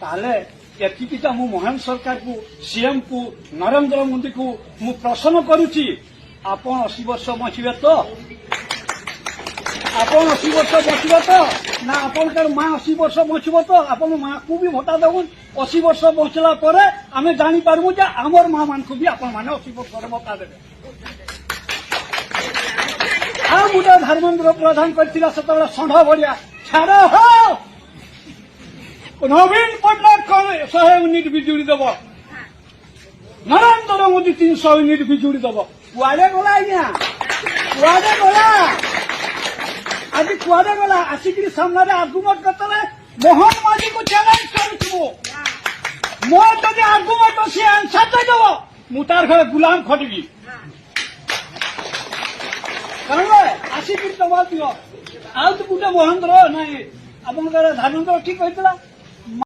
ताले एतिकिटा मु महान सरकार को सीएम को नरेंद्र मोदी को मु प्रश्न करुची आपण 80 वर्ष बचिबे तो आपण 80 वर्ष बचिबे तो ना आपनकर मां 80 वर्ष बचिबो तो आपण मां को भी भोटा देबुन 80 वर्ष बचला परे आमे जानि पारबो जे हमर मां मान को भी आपण माने 80 वर्ष परे भोटा देबे आ मुदा धर्मेंद्र प्रधान करथिला सतबेला संढ भरिया छाड़ हो नवीन पटनायक 100 यूनिट बिजुली देव नरेंद्र मोदी 300 यूनिट बिजुली देव कुआडे गला आज्ञा कुआडे गला आज कुआडे गला आसिक सामने आर्गुमेंट करते मोहन माझी को चैलेंज करूँ मो जब आर्गुमेंट सी आंसर देव मुतार घर गुलाम खटबी कारण आसिक दबा दियो आउ तो गोटे महेंद्र ना आप धर्मेंद्र ठीक कहला